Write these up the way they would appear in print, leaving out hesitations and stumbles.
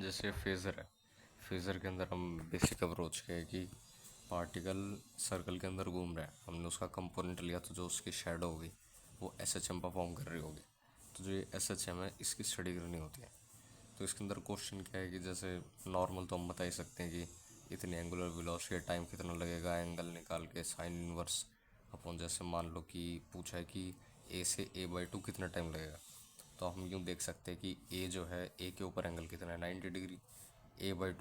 जैसे फेज़र है। फेज़र के अंदर हम बेसिक अप्रोच के है कि पार्टिकल सर्कल के अंदर घूम रहा है, हमने उसका कंपोनेंट लिया तो जो उसकी शेडो होगी वो एस एच एम परफॉर्म कर रही होगी। तो जो ये एस एच एम है इसकी स्टडी करनी होती है। तो इसके अंदर क्वेश्चन क्या है कि जैसे नॉर्मल तो हम बता ही सकते हैं कि इतनी एंगुलर वेलोसिटी, टाइम कितना लगेगा, एंगल निकाल के साइन इनवर्स अपन, जैसे मान लो कि पूछा है कि ए से a/2 कितना टाइम लगेगा, तो हम यूँ देख सकते हैं कि ए जो है, ए के ऊपर एंगल कितना है 90 डिग्री, ए बाई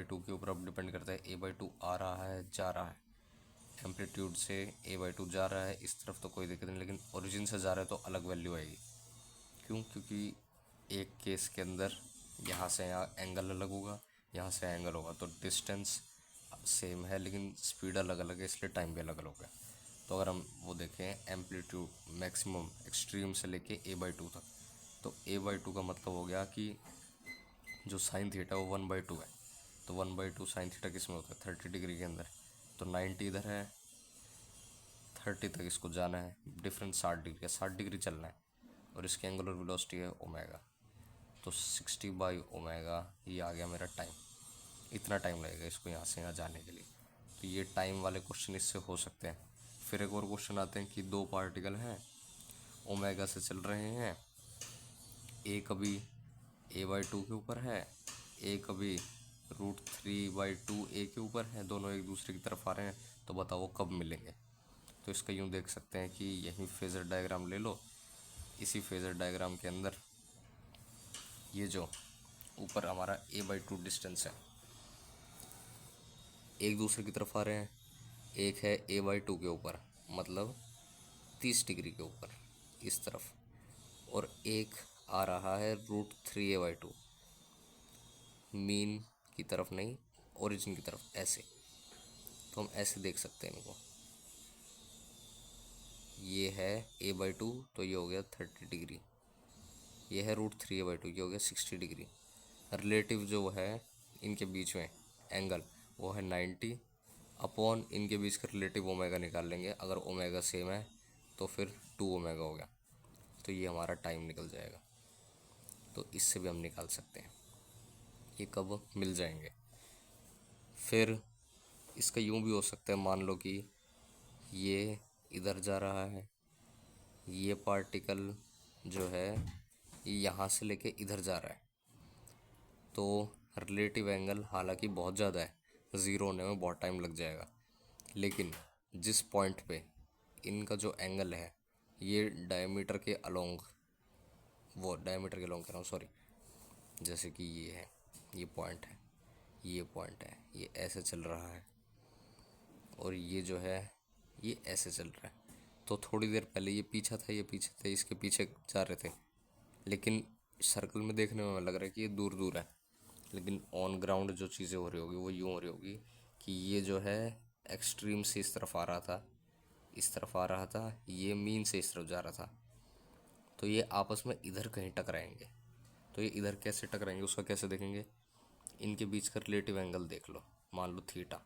टू के ऊपर अब डिपेंड करता है a/2 आ रहा है जा रहा है, एम्पलीट्यूड से a/2 जा रहा है इस तरफ तो कोई दिक्कत नहीं, लेकिन ओरिजिन से जा रहा है तो अलग वैल्यू आएगी। क्यों? क्योंकि एक केस के अंदर यहाँ से यहाँ एंगल अलग होगा, यहाँ से एंगल होगा, तो डिस्टेंस सेम है लेकिन स्पीड अलग अलग है, इसलिए टाइम भी अलग अलग है। तो अगर हम वो देखें एम्पलीट्यूड मैक्सिमम एक्सट्रीम से लेके a/2 तक, तो a/2 का मतलब हो गया कि जो साइन थीटा वो 1/2 है। तो 1/2 साइन थीटा किस में होता है 30 डिग्री के अंदर, तो 90 इधर है, 30 तक इसको जाना है, डिफरेंस 60 डिग्री है, 60 डिग्री चलना है, और इसकी एंगुलर वेलोसिटी है ओमेगा, तो 60/ओमेगा ये आ गया मेरा टाइम। इतना टाइम लगेगा इसको यहाँ से यहाँ जाने के लिए। तो ये टाइम वाले क्वेश्चन इससे हो सकते हैं। फिर एक और क्वेश्चन आते हैं कि दो पार्टिकल हैं, ओमेगा से चल रहे हैं, ए कभी a/2 के ऊपर है, ए कभी √3/2 ए के ऊपर है, दोनों एक दूसरे की तरफ आ रहे हैं, तो बताओ कब मिलेंगे। तो इसका यूँ देख सकते हैं कि यही फेज़र डायग्राम ले लो, इसी फेज़र डायग्राम के अंदर ये जो ऊपर हमारा a/2 डिस्टेंस है, एक दूसरे की तरफ आ रहे हैं, एक है a/2 के ऊपर, मतलब 30 डिग्री के ऊपर इस तरफ, और एक आ रहा है √3a/2 मीन की तरफ नहीं, ओरिजिन की तरफ, ऐसे। तो हम ऐसे देख सकते हैं इनको, ये है a/2 तो ये हो गया 30 डिग्री, ये है √3a/2 ये हो गया 60 डिग्री। रिलेटिव जो है इनके बीच में एंगल वो है 90 अपॉन इनके बीच का रिलेटिव ओमेगा निकाल लेंगे, अगर ओमेगा सेम है तो फिर 2 ओमेगा हो गया, तो ये हमारा टाइम निकल जाएगा। तो इससे भी हम निकाल सकते हैं ये कब मिल जाएंगे। फिर इसका यूँ भी हो सकता है, मान लो कि ये इधर जा रहा है, ये पार्टिकल जो है ये यहाँ से लेके इधर जा रहा है, तो रिलेटिव एंगल हालांकि बहुत ज़्यादा है, ज़ीरो होने में बहुत टाइम लग जाएगा, लेकिन जिस पॉइंट पे इनका जो एंगल है ये डायमीटर के अलोंग, वो डायमीटर के अलोंग कह रहा हूँ सॉरी, जैसे कि ये है, ये पॉइंट है, ये पॉइंट है, ये ऐसे चल रहा है, और ये जो है ये ऐसे चल रहा है। तो थोड़ी देर पहले ये पीछा था, ये पीछे थे, इसके पीछे जा रहे थे, लेकिन सर्कल में देखने में लग रहा है कि ये दूर दूर है, लेकिन ऑन ग्राउंड जो चीज़ें हो रही होगी वो यूँ हो रही होगी कि ये जो है एक्सट्रीम से इस तरफ आ रहा था, इस तरफ आ रहा था, ये मीन से इस तरफ जा रहा था, तो ये आपस में इधर कहीं टकराएंगे। तो ये इधर कैसे टकराएंगे उसका कैसे देखेंगे, इनके बीच का रिलेटिव एंगल देख लो, मान लो थीटा,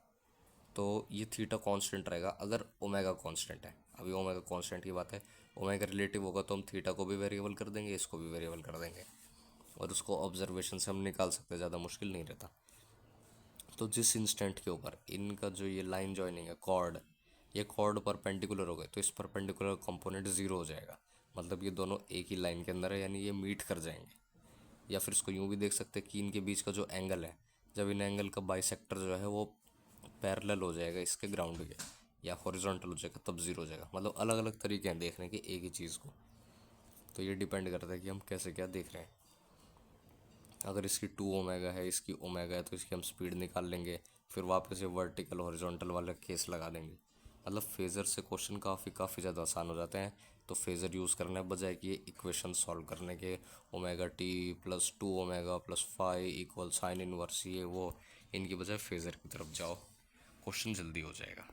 तो ये थीटा कांस्टेंट रहेगा अगर ओमेगा कांस्टेंट है। अभी ओमेगा कांस्टेंट की बात है, ओमेगा रिलेटिव होगा तो हम थीटा को भी वेरिएबल कर देंगे, इसको भी वेरिएबल कर देंगे, और उसको ऑब्जर्वेशन से हम निकाल सकते हैं, ज़्यादा मुश्किल नहीं रहता। तो जिस इंस्टेंट के ऊपर इनका जो ये लाइन जॉइनिंग है कॉर्ड, ये कॉर्ड परपेंडिकुलर हो गए तो इस परपेंडिकुलर कंपोनेंट ज़ीरो हो जाएगा, मतलब ये दोनों एक ही लाइन के अंदर है, यानी ये मीट कर जाएंगे। या फिर इसको यूँ भी देख सकते हैं कि इनके बीच का जो एंगल है, जब इन एंगल का बाइसेक्टर जो है वो पैरेलल हो जाएगा इसके ग्राउंड के, या हॉरिजॉन्टल हो जाएगा, तब ज़ीरो हो जाएगा। मतलब अलग अलग तरीके हैं देखने के एक ही चीज़ को, तो ये डिपेंड करता है कि हम कैसे क्या देख रहे हैं। अगर इसकी 2 ओमेगा है, इसकी ओमेगा है, तो इसकी हम स्पीड निकाल लेंगे, फिर वापस से वर्टिकल हॉरिजॉन्टल वाला केस लगा देंगे। मतलब फेज़र से क्वेश्चन काफ़ी ज़्यादा आसान हो जाते हैं। तो फेज़र यूज़ करने बजाय कि ये इक्वेशन सॉल्व करने के, ω t +2ω+5 = sin इनवर्स ये वो, इनकी बजाय फेज़र की तरफ जाओ, क्वेश्चन जल्दी हो जाएगा।